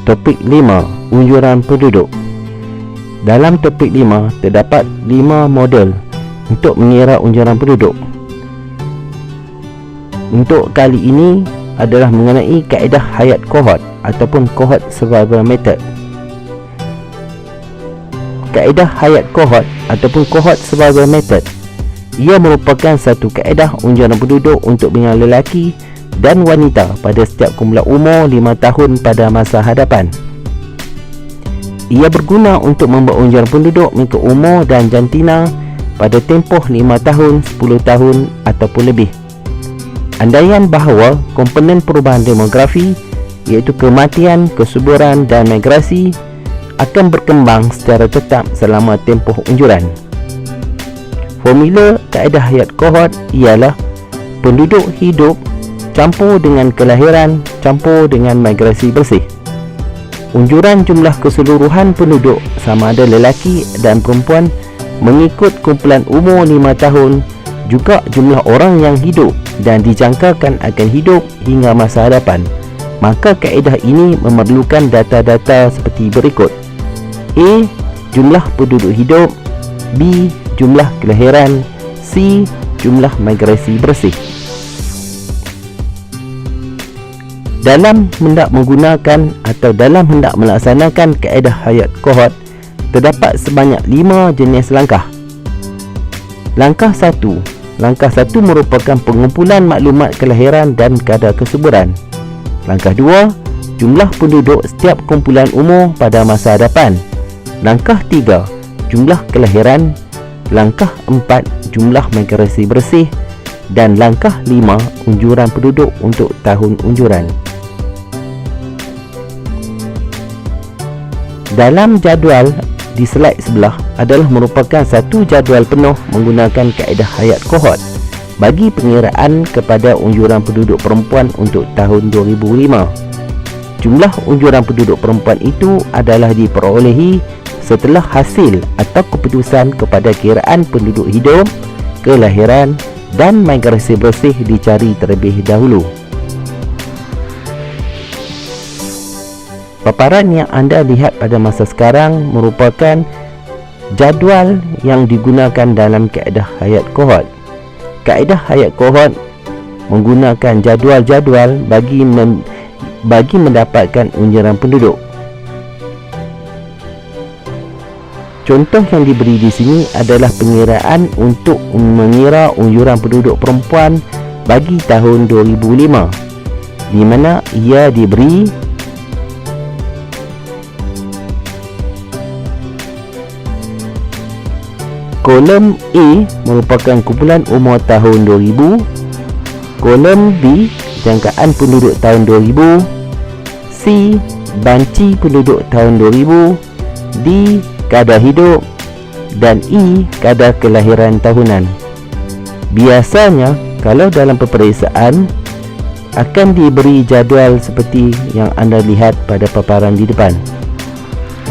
Topik 5. Unjuran penduduk. Dalam topik 5 terdapat 5 model untuk mengira unjuran penduduk. Untuk kali ini adalah mengenai kaedah hayat kohort ataupun cohort survival method. Kaedah hayat kohort ataupun cohort survival method, ia merupakan satu kaedah unjuran penduduk untuk bina lelaki dan wanita pada setiap kumpulan umur 5 tahun pada masa hadapan. Ia berguna untuk membuat unjuran penduduk mengikut umur dan jantina pada tempoh 5 tahun, 10 tahun ataupun lebih. Andaian bahawa komponen perubahan demografi iaitu kematian, kesuburan dan migrasi akan berkembang secara tetap selama tempoh unjuran. Formula kaedah hayat kohort ialah penduduk hidup campur dengan kelahiran campur dengan migrasi bersih. Unjuran jumlah keseluruhan penduduk sama ada lelaki dan perempuan mengikut kumpulan umur 5 tahun, juga jumlah orang yang hidup dan dijangkakan akan hidup hingga masa hadapan. Maka kaedah ini memerlukan data-data seperti berikut: A. Jumlah penduduk hidup, B. Jumlah kelahiran, C. Jumlah migrasi bersih. Dalam hendak menggunakan atau dalam hendak melaksanakan kaedah hayat kohort, terdapat sebanyak 5 jenis langkah. Langkah 1. Langkah 1 merupakan pengumpulan maklumat kelahiran dan kadar kesuburan. Langkah 2. Jumlah penduduk setiap kumpulan umur pada masa hadapan. Langkah 3. Jumlah kelahiran. Langkah 4. Jumlah migrasi bersih. Dan langkah 5. Unjuran penduduk untuk tahun unjuran. Dalam jadual di slide sebelah adalah merupakan satu jadual penuh menggunakan kaedah hayat kohort bagi pengiraan kepada unjuran penduduk perempuan untuk tahun 2005. Jumlah unjuran penduduk perempuan itu adalah diperolehi setelah hasil atau keputusan kepada kiraan penduduk hidup, kelahiran dan migrasi bersih dicari terlebih dahulu. Paparan yang anda lihat pada masa sekarang merupakan jadual yang digunakan dalam kaedah hayat kohort. Kaedah hayat kohort menggunakan jadual-jadual bagi mendapatkan unjuran penduduk. Contoh yang diberi di sini adalah pengiraan untuk mengira unjuran penduduk perempuan bagi tahun 2005, di mana ia diberi kolom A merupakan kumpulan umur tahun 2000, kolom B jangkaan penduduk tahun 2000, C banci penduduk tahun 2000, D kadar hidup dan E kadar kelahiran tahunan. Biasanya kalau dalam peperiksaan akan diberi jadual seperti yang anda lihat pada paparan di depan,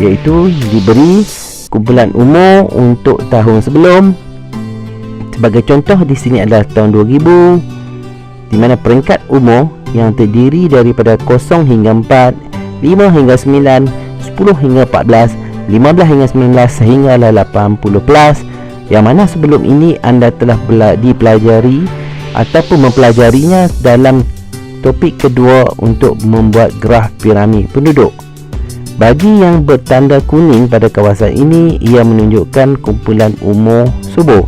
iaitu diberi kumpulan umur untuk tahun sebelum. Sebagai contoh di sini adalah tahun 2000, di mana peringkat umur yang terdiri daripada 0 hingga 4, 5 hingga 9, 10 hingga 14, 15 hingga 19 sehingga 80 plus, yang mana sebelum ini anda telah dipelajari ataupun mempelajarinya dalam topik kedua untuk membuat graf piramid penduduk. Bagi yang bertanda kuning pada kawasan ini, ia menunjukkan kumpulan umur subur.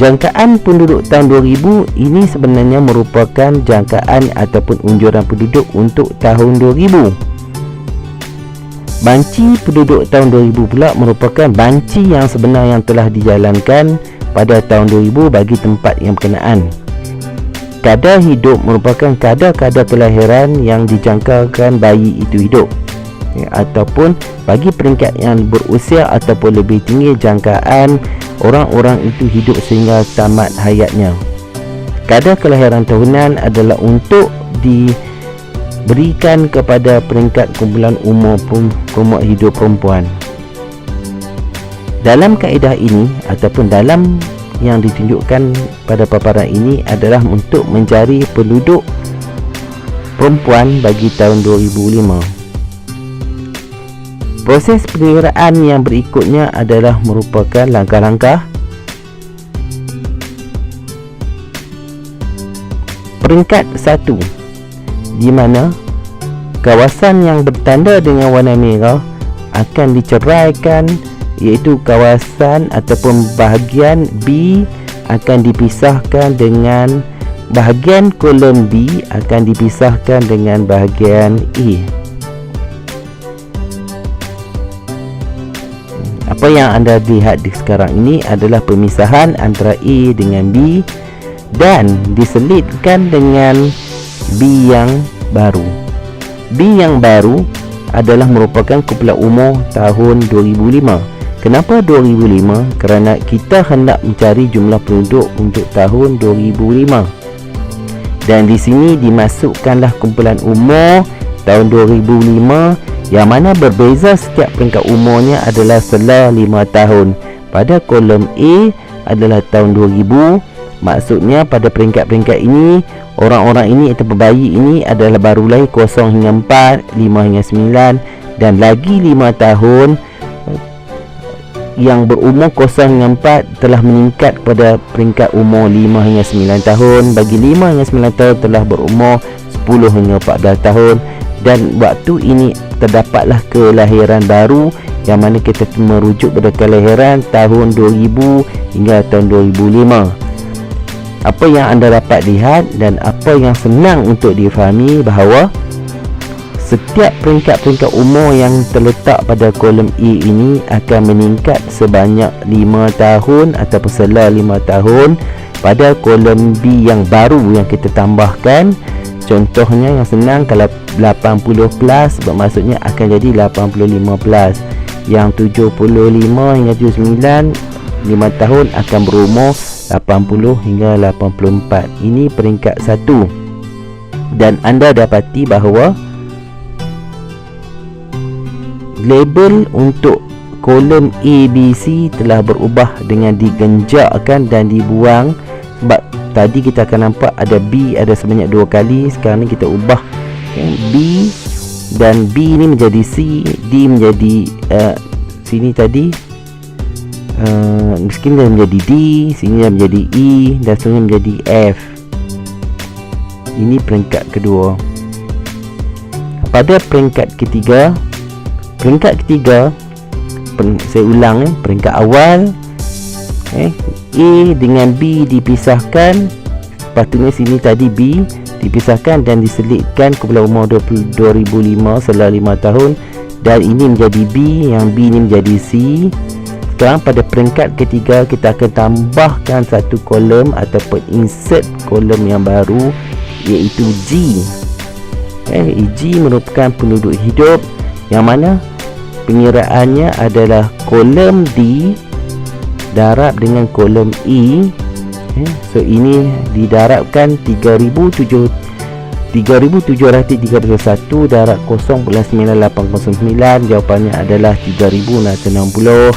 Jangkaan penduduk tahun 2000 ini sebenarnya merupakan jangkaan ataupun unjuran penduduk untuk tahun 2000. Banci penduduk tahun 2000 pula merupakan banci yang sebenar yang telah dijalankan pada tahun 2000 bagi tempat yang berkenaan. Kadar hidup merupakan kadar-kadar kelahiran yang dijangkakan bayi itu hidup, ataupun bagi peringkat yang berusia ataupun lebih tinggi jangkaan orang-orang itu hidup sehingga tamat hayatnya. Kadar kelahiran tahunan adalah untuk diberikan kepada peringkat kumpulan umur hidup perempuan. Dalam kaedah ini ataupun dalam yang ditunjukkan pada paparan ini adalah untuk mencari penduduk perempuan bagi tahun 2005. Proses pengiraan yang berikutnya adalah merupakan langkah-langkah peringkat 1, di mana kawasan yang bertanda dengan warna merah akan diceraikan, iaitu kawasan ataupun bahagian B akan dipisahkan dengan bahagian kolom B akan dipisahkan dengan bahagian A. Apa yang anda lihat di sekarang ini adalah pemisahan antara A dengan B dan diselitkan dengan B yang baru. B yang baru adalah merupakan kumpulan umur tahun 2005. Kenapa 2005? Kerana kita hendak mencari jumlah penduduk untuk tahun 2005. Dan di sini dimasukkanlah kumpulan umur tahun 2005 yang mana berbeza setiap peringkat umurnya adalah selang 5 tahun. Pada kolom A adalah tahun 2000. Maksudnya pada peringkat-peringkat ini, orang-orang ini atau bayi ini adalah baru lahir 0 hingga 4, 5 hingga 9 dan lagi 5 tahun yang berumur 0 hingga 4 telah meningkat pada peringkat umur 5 hingga 9 tahun. Bagi 5 hingga 9 tahun telah berumur 10 hingga 14 tahun. Dan waktu ini terdapatlah kelahiran baru yang mana kita merujuk pada kelahiran tahun 2000 hingga tahun 2005. Apa yang anda dapat lihat dan apa yang senang untuk difahami bahawa setiap peringkat-peringkat umur yang terletak pada kolom A ini akan meningkat sebanyak 5 tahun ataupun selang 5 tahun pada kolom B yang baru yang kita tambahkan. Contohnya yang senang, kalau 80 plus bermaksudnya akan jadi 85 plus. Yang 75 hingga 79 5 tahun akan berumur 80 hingga 84. Ini peringkat 1. Dan anda dapati bahawa label untuk kolom A, B, C telah berubah dengan digenjakkan dan dibuang. Sebab tadi kita akan nampak ada B ada sebanyak 2 kali. Sekarang ni kita ubah B dan B ni menjadi C, D menjadi sini tadi sini dah menjadi D, sini dah menjadi E dan sini menjadi F. Ini peringkat kedua. Pada peringkat ketiga, saya ulang peringkat awal A dengan B dipisahkan. Sepatutnya sini tadi B dipisahkan dan diselitkan kumpulan umur 2005 selang 5 tahun. Dan ini menjadi B, yang B ini menjadi C. Sekarang pada peringkat ketiga kita akan tambahkan satu kolom ataupun insert kolom yang baru, iaitu G. G merupakan penduduk hidup yang mana pengiraannya adalah kolom D darab dengan kolom E. So ini didarabkan 3731 darab 0.9809. Jawapannya adalah 3660.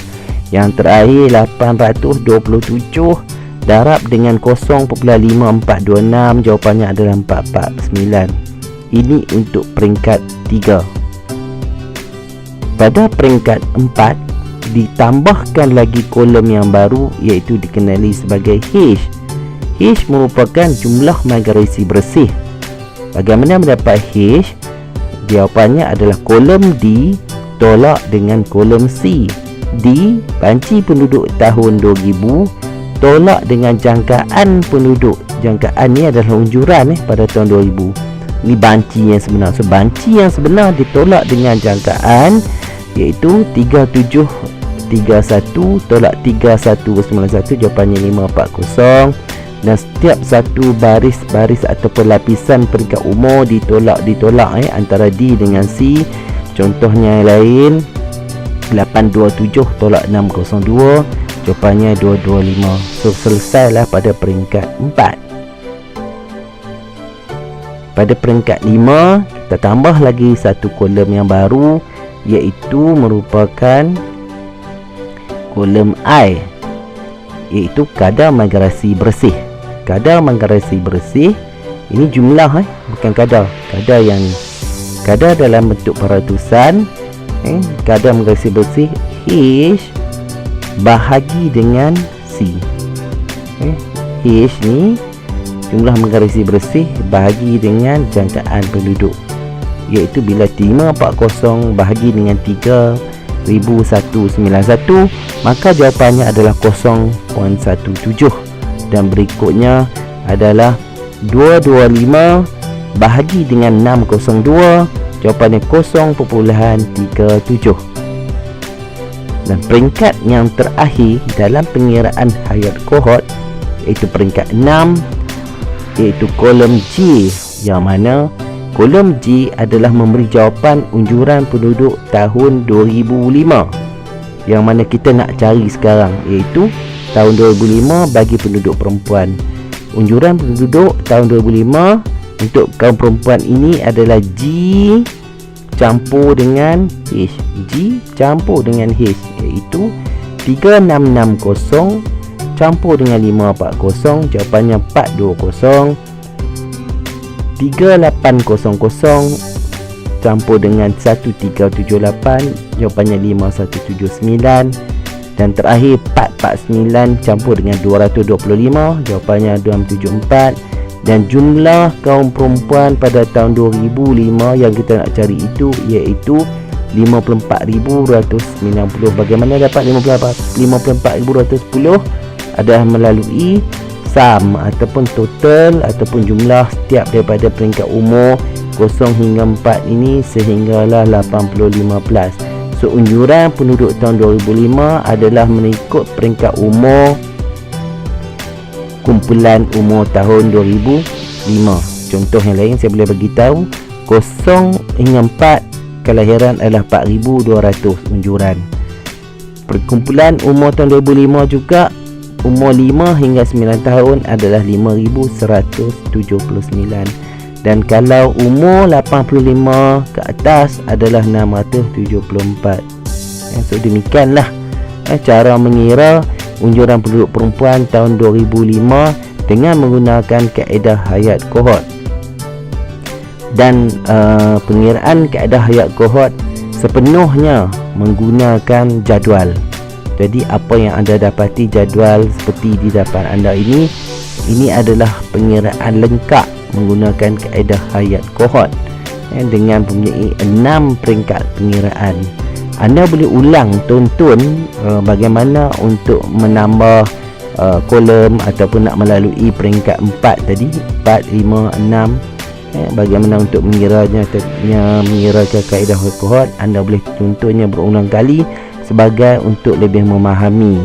Yang terakhir 827 darab dengan 0.5426. Jawapannya adalah 449. Ini untuk peringkat 3. Pada peringkat 4 ditambahkan lagi kolom yang baru, iaitu dikenali sebagai H. H merupakan jumlah migrasi bersih. Bagaimana mendapat H? Jawapannya adalah kolom D tolak dengan kolom C. D, banci penduduk tahun 2000 tolak dengan jangkaan penduduk. Jangkaan ni adalah unjuran pada tahun 2000. Ini banci yang sebenar. So banci yang sebenar ditolak dengan jangkaan, iaitu 3731 tolak 3191. Jawapannya 540. Dan setiap satu baris-baris ataupun lapisan peringkat umur ditolak antara D dengan C. Contohnya yang lain 827 tolak 602. Jawapannya 225. So selesailah pada peringkat 4. Pada peringkat 5 kita tambah lagi satu kolom yang baru, iaitu merupakan kolom I, iaitu kadar migrasi bersih. Kadar migrasi bersih ini jumlah bukan kadar. Kadar dalam bentuk peratusan Kadar menggaris bersih H bahagi dengan C. H ni jumlah menggarisi bersih bahagi dengan jangkaan penduduk, iaitu bila 540 bahagi dengan 3,191, maka jawapannya adalah 0.17. Dan berikutnya adalah 225 bahagi dengan 602, jawapannya 0.37. Dan peringkat yang terakhir dalam pengiraan hayat kohort iaitu peringkat 6, iaitu kolom J, yang mana kolom J adalah memberi jawapan unjuran penduduk tahun 2005, yang mana kita nak cari sekarang, iaitu tahun 2005 bagi penduduk perempuan. Unjuran penduduk tahun 2005 untuk kaum perempuan ini adalah G campur dengan H. G campur dengan H, iaitu 3660 campur dengan 540, jawapannya 420. 3800 campur dengan 1378, jawapannya 5179. Dan terakhir 449 campur dengan 225, jawapannya 274. Dan jumlah kaum perempuan pada tahun 2005 yang kita nak cari itu iaitu 54,290. Bagaimana dapat 54,210? Adalah melalui sum ataupun total ataupun jumlah setiap daripada peringkat umur 0 hingga 4 ini sehinggalah 85+. So unjuran penduduk tahun 2005 adalah mengikut peringkat umur kumpulan umur tahun 2005. Contoh yang lain saya boleh bagi tahu 0 hingga 4 kelahiran adalah 4,200 unjuran. Perkumpulan umur tahun 2005 juga umur 5 hingga 9 tahun adalah 5,179. Dan kalau umur 85 ke atas adalah 674. So demikianlah cara mengira unjuran penduduk perempuan tahun 2005 dengan menggunakan kaedah hayat kohort. Dan pengiraan kaedah hayat kohort sepenuhnya menggunakan jadual. Jadi apa yang anda dapati jadual seperti di depan anda ini adalah pengiraan lengkap menggunakan kaedah hayat kohort dengan mempunyai 6 peringkat pengiraan. Anda boleh ulang tonton bagaimana untuk menambah kolom ataupun nak melalui peringkat 4 tadi, 4, 5, 6. Bagaimana untuk mengiranya, mengirakan kaedah hayat kohort. Anda boleh tontonnya berulang kali sebagai untuk lebih memahami.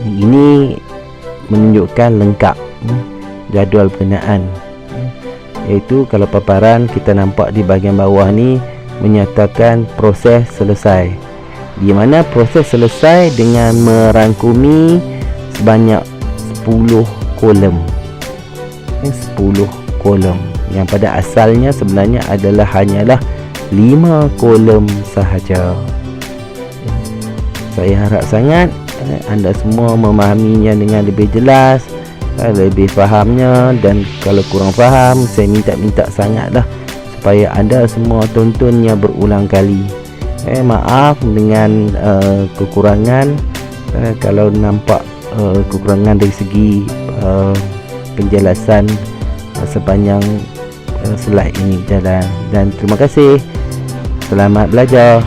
Ini menunjukkan lengkap jadual berkenaan, iaitu kalau paparan kita nampak di bahagian bawah ni menyatakan proses selesai, di mana proses selesai dengan merangkumi sebanyak 10 kolom. 10 kolom yang pada asalnya sebenarnya hanyalah 5 kolom sahaja. Saya harap sangat anda semua memahaminya dengan lebih jelas, lebih fahamnya. Dan kalau kurang faham, saya minta sangatlah supaya anda semua tontonnya berulang kali. Maaf dengan kekurangan, kalau nampak kekurangan dari segi penjelasan sepanjang slide ini berjalan. Dan terima kasih. Selamat belajar.